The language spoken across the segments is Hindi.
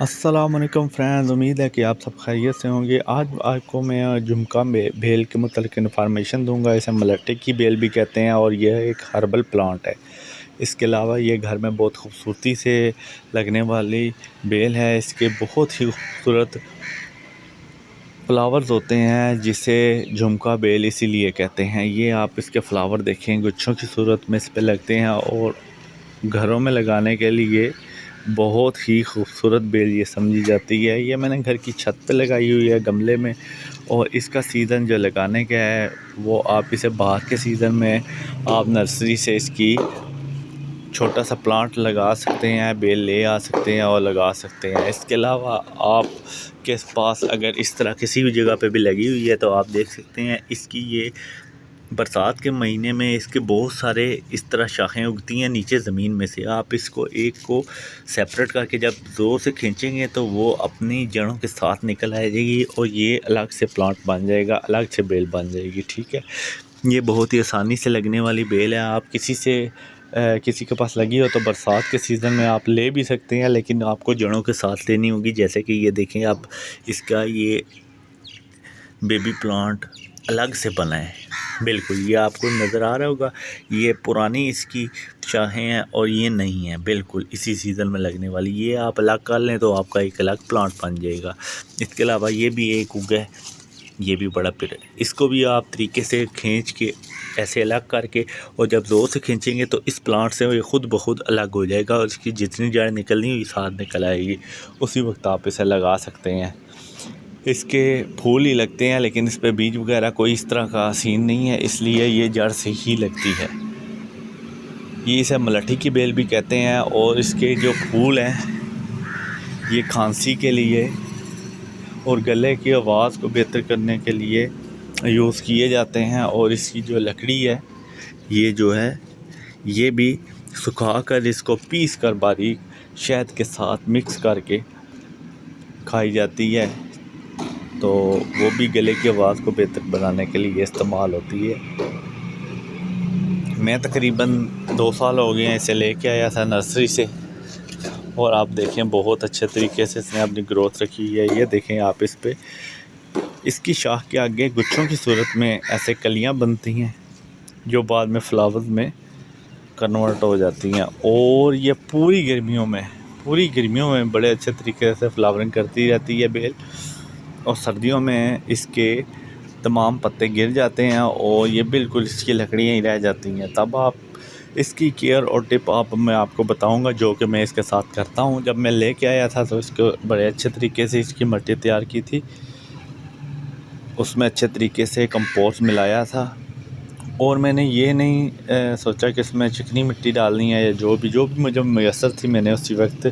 अस्सलाम वालेकुम फ्रेंड्स, उम्मीद है कि आप सब खैरियत से होंगे। आज आपको मैं झुमका बेल के मुतल्लिक़ इन्फॉर्मेशन दूंगा। इसे मलट्टे की बेल भी कहते हैं और यह एक हर्बल प्लांट है। इसके अलावा ये घर में बहुत खूबसूरती से लगने वाली बेल है। इसके बहुत ही खूबसूरत फ्लावर्स होते हैं जिसे झुमका बेल इसीलिए कहते हैं। ये आप इसके फ्लावर देखें, गुच्छों की सूरत में इस पे लगते हैं और घरों में लगाने के लिए बहुत ही खूबसूरत बेल ये समझी जाती है। ये मैंने घर की छत पे लगाई हुई है गमले में, और इसका सीज़न जो लगाने का है वो आप इसे बाहर के सीज़न में आप नर्सरी से इसकी छोटा सा प्लांट लगा सकते हैं, बेल ले आ सकते हैं और लगा सकते हैं। इसके अलावा आप के पास अगर इस तरह किसी भी जगह पे भी लगी हुई है तो आप देख सकते हैं इसकी ये बरसात के महीने में इसके बहुत सारे इस तरह शाखें उगती हैं नीचे ज़मीन में से। आप इसको एक को सेपरेट करके जब ज़ोर से खींचेंगे तो वो अपनी जड़ों के साथ निकल आ जाएगी और ये अलग से प्लांट बन जाएगा, अलग से बेल बन जाएगी। ठीक है, ये बहुत ही आसानी से लगने वाली बेल है। आप किसी के पास लगी हो तो बरसात के सीज़न में आप ले भी सकते हैं, लेकिन आपको जड़ों के साथ लेनी होगी। जैसे कि ये देखें आप, इसका ये बेबी प्लांट अलग से बना है, बिल्कुल ये आपको नज़र आ रहा होगा। ये पुरानी इसकी शाखें हैं और ये नहीं है, बिल्कुल इसी सीज़न में लगने वाली। ये आप अलग कर लें तो आपका एक अलग प्लांट बन जाएगा। इसके अलावा ये भी एक उगा है, ये भी बड़ा पेड़ है। इसको भी आप तरीके से खींच के ऐसे अलग करके और जब ज़ोर से खींचेंगे तो इस प्लांट से ये खुद ब खुद अलग हो जाएगा और इसकी जितनी जड़ निकलनी हुई साथ निकल आएगी। उसी वक्त आप इसे लगा सकते हैं। इसके फूल ही लगते हैं, लेकिन इस पे बीज वगैरह कोई इस तरह का सीन नहीं है, इसलिए ये जड़ से ही लगती है। ये इसे मलट्ठी की बेल भी कहते हैं और इसके जो फूल हैं ये खांसी के लिए और गले की आवाज़ को बेहतर करने के लिए यूज़ किए जाते हैं। और इसकी जो लकड़ी है ये जो है ये भी सुखा कर इसको पीस कर बारीक शहद के साथ मिक्स करके खाई जाती है, तो वो भी गले की आवाज़ को बेहतर बनाने के लिए इस्तेमाल होती है। मैं तकरीबन 2 साल हो गए हैं इसे लेके आया था नर्सरी से, और आप देखें बहुत अच्छे तरीके से इसने अपनी ग्रोथ रखी है। ये देखें आप, इस पे इसकी शाख के आगे गुच्छों की सूरत में ऐसे कलियां बनती हैं जो बाद में फ्लावर्स में कन्वर्ट हो जाती हैं। और ये पूरी गर्मियों में बड़े अच्छे तरीके से फ्लावरिंग करती रहती है बेल, और सर्दियों में इसके तमाम पत्ते गिर जाते हैं और ये बिल्कुल इसकी लकड़ियाँ ही रह जाती हैं। तब आप इसकी केयर और टिप मैं आपको बताऊंगा, जो कि मैं इसके साथ करता हूं। जब मैं लेके आया था तो इसको बड़े अच्छे तरीके से इसकी मिट्टी तैयार की थी, उसमें अच्छे तरीके से कंपोस्ट मिलाया था, और मैंने ये नहीं सोचा कि इसमें चिकनी मिट्टी डालनी है या जो भी मुझे मैसर थी मैंने उसी वक्त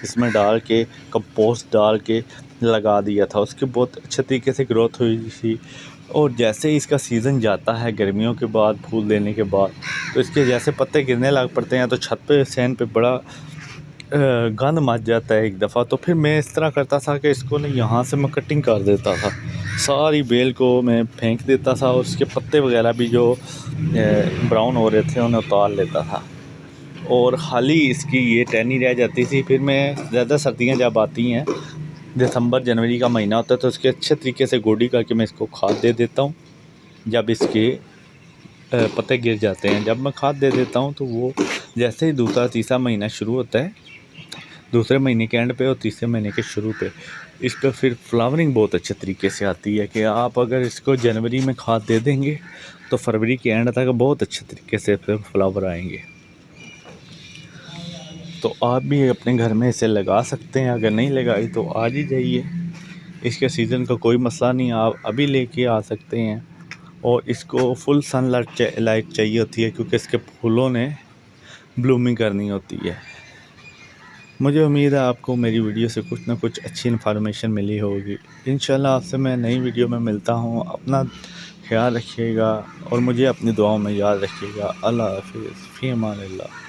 इसमें डाल के कंपोस्ट डाल के लगा दिया था। उसकी बहुत अच्छे तरीके से ग्रोथ हुई थी। और जैसे ही इसका सीज़न जाता है गर्मियों के बाद, फूल देने के बाद, तो इसके जैसे पत्ते गिरने लग पड़ते हैं तो छत पे सहन पे बड़ा गंद मच जाता है एक दफ़ा। तो फिर मैं इस तरह करता था कि इसको ना यहाँ से मैं कटिंग कर देता था, सारी बेल को मैं फेंक देता था और उसके पत्ते वगैरह भी जो ब्राउन हो रहे थे उन्हें उतार लेता था, और खाली इसकी ये टहनी रह जाती थी। फिर मैं ज़्यादा सर्दियाँ जब आती हैं, दिसंबर जनवरी का महीना होता है, तो इसके अच्छे तरीके से गोडी करके मैं इसको खाद दे देता हूँ। जब इसके पत्ते गिर जाते हैं, जब मैं खाद दे देता हूँ तो वो जैसे ही दूसरा तीसरा महीना शुरू होता है, दूसरे महीने के एंड पे और तीसरे महीने के शुरू पे, इस पर फिर फ्लावरिंग बहुत अच्छे तरीके से आती है कि आप अगर इसको जनवरी में खाद दे देंगे तो फरवरी के एंड तक बहुत अच्छे तरीके से फिर फ्लावर आएंगे। तो आप भी अपने घर में इसे लगा सकते हैं। अगर नहीं लगाई तो आज ही जाइए, इसके सीज़न का कोई मसला नहीं, आप अभी लेके आ सकते हैं। और इसको फुल लाइट चाहिए होती है क्योंकि इसके फूलों ने ब्लूमिंग करनी होती है। मुझे उम्मीद है आपको मेरी वीडियो से कुछ ना कुछ अच्छी इन्फॉर्मेशन मिली होगी। इंशाल्लाह आपसे मैं नई वीडियो में मिलता हूँ। अपना ख्याल रखिएगा और मुझे अपनी दुआओं में याद रखिएगा। अल्लाह हाफ़िज़, फ़ी अमान अल्लाह।